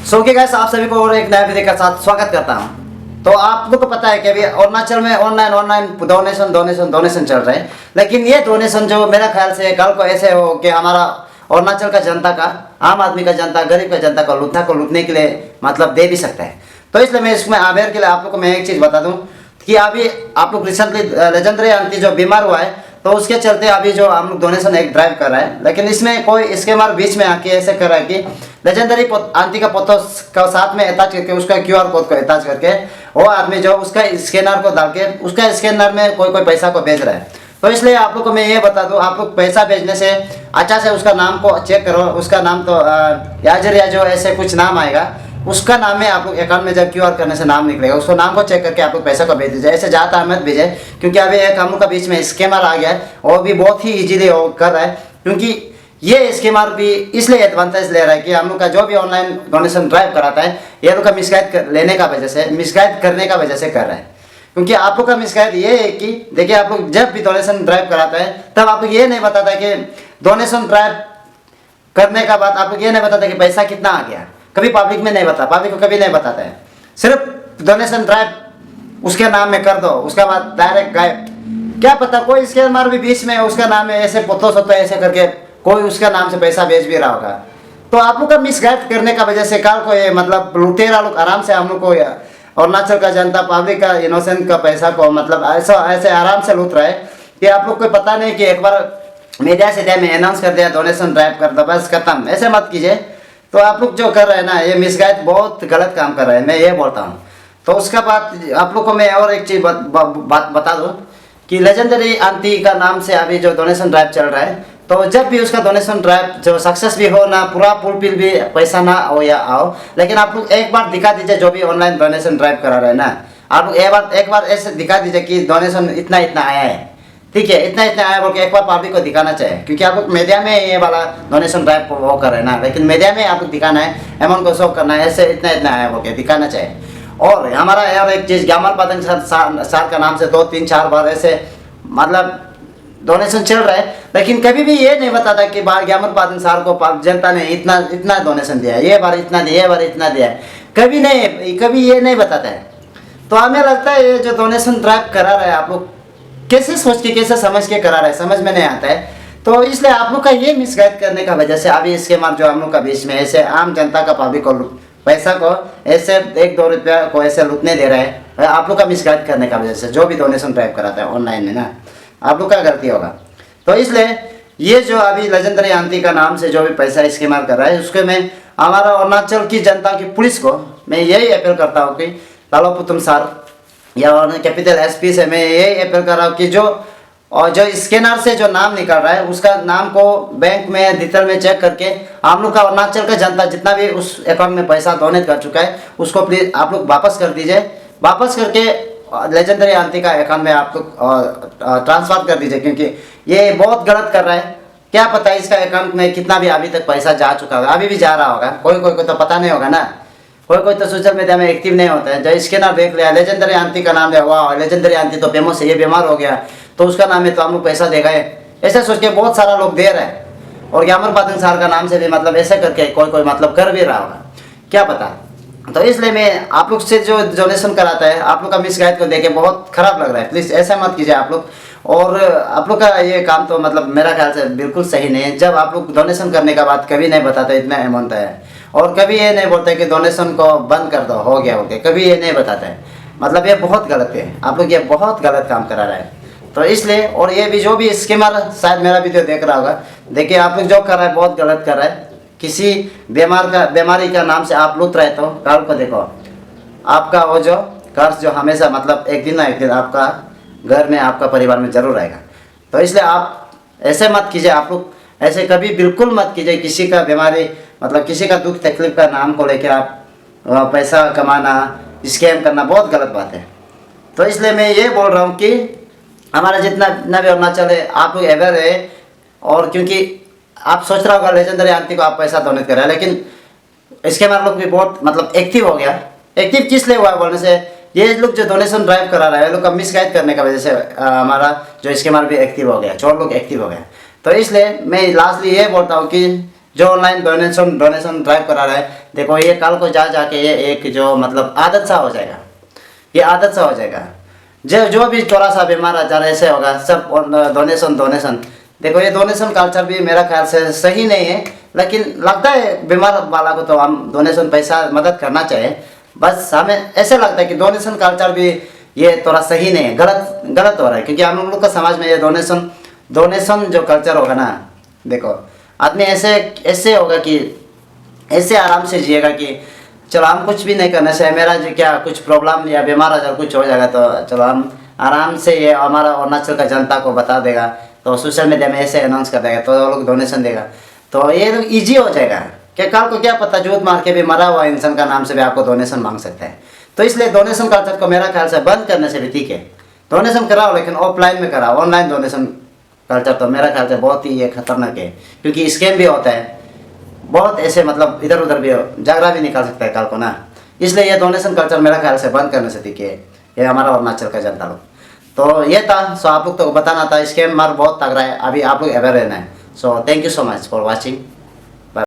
सो के गाइस, आप सभी को और एक नया वीडियो के साथ स्वागत करता हूं। तो आप लोग को पता है कि अभी अरुणाचल में ऑनलाइन डोनेशन चल रहा है। लेकिन ये डोनेशन जो मेरा ख्याल से कल को ऐसे हो कि हमारा अरुणाचल का जनता का, आम आदमी का जनता, गरीब का जनता को लूटने के लिए मतलब दे भी सकता है। तो इसलिए मैं इसमें अवेयर के लिए आप लोग को मैं एक चीज़ बता दूँ कि अभी आप लोग रिसेंटली लेजेंडरी आंटी जो बीमार हुआ है, तो उसके चलते अभी जो हम लोग डोनेशन एक ड्राइव कर रहा है। लेकिन इसमें कोई स्कैमर बीच में आके ऐसे कर रहा है कि लेजेंडरी आंटी का फोटो का साथ में अटैच करके उसका क्यूआर कोड को अटैच करके वो आदमी जो उसका स्कैनर को डाल के उसका स्कैनर में कोई पैसा को भेज रहा है। तो इसलिए आप लोग को मैं ये बता दूं, आप लोग पैसा भेजने से अच्छा से उसका नाम को चेक करो। उसका नाम तो याजर या जो ऐसे कुछ नाम आएगा उसका नाम में आप लोग अकाउंट में जब क्यूआर करने से नाम निकलेगा, उसको नाम को चेक करके आप लोग पैसा को भेज दीजिए। ऐसे ज़्यादा मत भेजे, क्योंकि अभी एक हम लोग का बीच में स्कैमर आ गया है और भी बहुत ही इजीली वो कर रहा है। क्योंकि ये स्कैमर भी इसलिए एडवांटेज ले रहा है कि हम लोग का जो भी ऑनलाइन डोनेशन ड्राइव कराता है ये लोग का मिसगाइड लेने का वजह से, मिसगाइड करने का वजह से कर रहा है। क्योंकि आप लोग का मिसगाइड ये है कि देखिए, आप लोग जब भी डोनेशन ड्राइव कराता है तब आप लोग ये नहीं बताता कि डोनेशन ड्राइव करने का बाद आप लोग ये नहीं बताते कि पैसा कितना आ गया। कभी पब्लिक में नहीं बता, पब्लिक को कभी नहीं बताता है। सिर्फ डोनेशन ड्राइव उसके नाम में कर दो, उसके बाद डायरेक्ट गायब। क्या पता कोई स्कैमर भी बीच में उसका नाम है ऐसे पोतो सोतो ऐसे करके कोई उसका नाम से पैसा भेज भी रहा होगा। तो आप लोग का मिसगाइड करने का वजह से कल को ये मतलब लुटेरा लोग आराम से हम लोग को अरुणाचल का जनता, पब्लिक का, इनोसेंट का पैसा को मतलब ऐसे आराम से लूट रहा है कि आप लोग को पता नहीं कि एक बार मीडिया से में अनाउंस कर दिया डोनेशन ड्राइव कर दो, बस खत्म। ऐसे मत कीजिए। तो आप लोग जो कर रहे हैं ना, ये मिसगाइड बहुत गलत काम कर रहे हैं, मैं ये बोलता हूँ। तो उसका बाद आप लोग को मैं और एक चीज़ बता दूँ कि लेजेंडरी आंटी का नाम से अभी जो डोनेशन ड्राइव चल रहा है, तो जब भी उसका डोनेशन ड्राइव जो सक्सेस भी हो ना, पूरा फुलफिल भी पैसा ना हो या आओ, लेकिन आप लोग एक बार दिखा दीजिए जो भी ऑनलाइन डोनेशन ड्राइव करा रहे हैं ना, आप लोग एक बार ऐसे दिखा दीजिए कि डोनेशन इतना इतना आया है, ठीक है, इतना इतना आया बोल के एक बार पब्लिक को दिखाना चाहिए। क्योंकि आप लोग मीडिया में ये वाला डोनेशन ड्राइव वो कर रहे हैं ना, लेकिन मीडिया में आप लोग दिखाना है, अमाउंट को शो करना है, ऐसे इतना इतना आया बोल के दिखाना चाहिए। और हमारा यार एक चीज़, ग्यामर पादंग सर का नाम से 2-3-4 बार ऐसे मतलब डोनेशन चल रहा है, लेकिन कभी भी ये नहीं बताता कि बार ग्यामर पादंग सर को जनता ने इतना इतना डोनेशन दिया है, ये बार इतना दिया, ये बार इतना दिया है, कभी ये नहीं बताता है। तो हमें लगता है ये जो डोनेशन ड्राइव करा रहा है आप लोग कैसे सोच के, कैसे समझ के करा रहा है, समझ में नहीं आता है। तो इसलिए आप लोग का ये मिसगाइड करने का वजह से अभी इसके मार जो हम लोग का बीच में ऐसे आम जनता का, पब्लिक को पैसा को ऐसे 1-2 रुपया को ऐसे लूटने दे रहे हैं, आप लोग का मिसगाइड करने का वजह से जो भी डोनेशन ड्राइव कराता है ऑनलाइन में ना, आप लोग का गलती होगा। तो इसलिए ये जो अभी लेजेंडरी आंटी का नाम से जो भी पैसा इस्तेमाल कर रहा है, उसके मैं हमारा अरुणाचल की जनता की पुलिस को मैं यही अपील करता हूँ कि लालोपुतम सर या कैपिटल एसपी से मैं यही अपील कर रहा हूँ कि जो स्कैनर से जो नाम निकल रहा है उसका नाम को बैंक में डिटेल में चेक करके हम लोग का अरुणाचल का जनता जितना भी उस अकाउंट में पैसा डोनेट कर चुका है उसको प्लीज़ आप लोग वापस कर दीजिए। वापस करके लेजेंडरी आंटी का अकाउंट में आप लोग ट्रांसफर कर दीजिए, क्योंकि ये बहुत गलत कर रहा है। क्या पता इसका अकाउंट में कितना भी अभी तक पैसा जा चुका होगा, अभी भी जा रहा होगा, कोई को तो पता नहीं होगा ना। कोई तो सोशल मीडिया में एक्टिव नहीं होता है। जो स्कैनर देख लिया, लेजेंडरी आंटी का नाम है, वाह लेजेंडरी आंटी तो फेमस है, ये बीमार हो गया तो उसका नाम है तो हम लोग पैसा दे गए, ऐसे सोच के बहुत सारा लोग दे रहे हैं। और ग्यामर पादंग सर का नाम से भी मतलब ऐसे करके कोई मतलब कर भी रहा होगा, क्या पता। तो इसलिए मैं आप लोग से जो डोनेशन कराता है, आप लोग का मिसगाइड को देके बहुत खराब लग रहा है। प्लीज़ ऐसा मत कीजिए आप लोग। और आप लोग का ये काम तो मतलब मेरा ख्याल से बिल्कुल सही नहीं है। जब आप लोग डोनेशन करने के बाद कभी नहीं बताते इतना अमाउंट है, और कभी ये नहीं बोलते कि डोनेशन को बंद कर दो, हो गया, कभी ये नहीं बताते हैं। मतलब ये बहुत गलत है, आप लोग ये बहुत गलत काम करा रहे हैं। तो इसलिए, और ये भी जो भी स्कैमर शायद मेरा वीडियो देख रहा होगा, देखिए आप लोग जो कर रहे हैं बहुत गलत कर रहे हैं। किसी बीमारी का नाम से आप लूट रहे तो कल को देखो आपका वो जो कर्ज जो हमेशा मतलब एक दिन ना एक दिन आपका घर में, आपका परिवार में जरूर आएगा। तो इसलिए आप ऐसे मत कीजिए, आप लोग ऐसे कभी बिल्कुल मत कीजिए। किसी का बीमारी मतलब किसी का दुख तकलीफ का नाम को लेकर आप पैसा कमाना, स्कैम करना बहुत गलत बात है। तो इसलिए मैं ये बोल रहा हूँ कि हमारा जितना भी अरुणाचल है आप लोग अवेयर है। और क्योंकि आप सोच रहा होगा लेजेंडरी आंटी को आप पैसा डोनेट कर रहे हैं, लेकिन स्कैमर लोग भी बहुत मतलब एक्टिव हो गया। एक्टिव किस लिए हुआ है बोलने से, ये लोग जो डोनेशन ड्राइव करा रहा है, लोग का मिसगाइड करने का वजह से हमारा जो स्कैमर भी एक्टिव हो गया, चोर लोग एक्टिव हो गया। तो इसलिए मैं लास्टली ये बोलता हूँ कि जो ऑनलाइन डोनेशन डोनेशन ड्राइव करा रहा है, देखो ये कल को जा जाके ये एक जो मतलब आदत सा हो जाएगा, ये आदत सा हो जाएगा। जो भी थोड़ा सा बीमार आचार ऐसे होगा सब डोनेशन डोनेशन। देखो ये डोनेशन कल्चर भी मेरा ख्याल से सही नहीं है, लेकिन लगता है बीमार वाला को तो हम डोनेशन पैसा मदद करना चाहिए। बस हमें ऐसे लगता है कि डोनेशन कल्चर भी ये थोड़ा सही नहीं है, गलत गलत हो रहा है, क्योंकि हम लोग का समाज में ये डोनेशन डोनेशन जो कल्चर होगा ना, देखो आदमी ऐसे ऐसे होगा कि ऐसे आराम से जिएगा कि चलो हम कुछ भी नहीं करने से मेरा जो क्या कुछ प्रॉब्लम या बीमार अगर कुछ हो जाएगा तो चलो हम आराम से ये हमारा अरुणाचल का जनता को बता देगा, तो सोशल मीडिया में ऐसे अनाउंस कर देगा तो वो लोग डोनेशन देगा, तो ये तो ईजी हो जाएगा। क्या कल को क्या पता झूठ मार के भी मरा हुआ इंसान का नाम से भी आपको डोनेशन मांग सकता है। तो इसलिए डोनेशन कल्चर को मेरा ख्याल से बंद करने से भी ठीक है, डोनेशन कराओ लेकिन ऑफलाइन में कराओ। ऑनलाइन डोनेशन कल्चर तो मेरा ख्याल से बहुत ही ये खतरनाक है, क्योंकि स्कैम भी होता है बहुत ऐसे, मतलब इधर उधर भी झगड़ा भी निकाल सकता है कल को ना। इसलिए ये डोनेशन कल्चर मेरा ख्याल से बंद करने से ठीक है, ये हमारा अरुणाचल का जनता लोग। तो ये था, सो आप लोग तो बताना था, स्कैम मार बहुत तगड़ा है, अभी आप लोग अवेयर रहना है। So thank you so much for watching.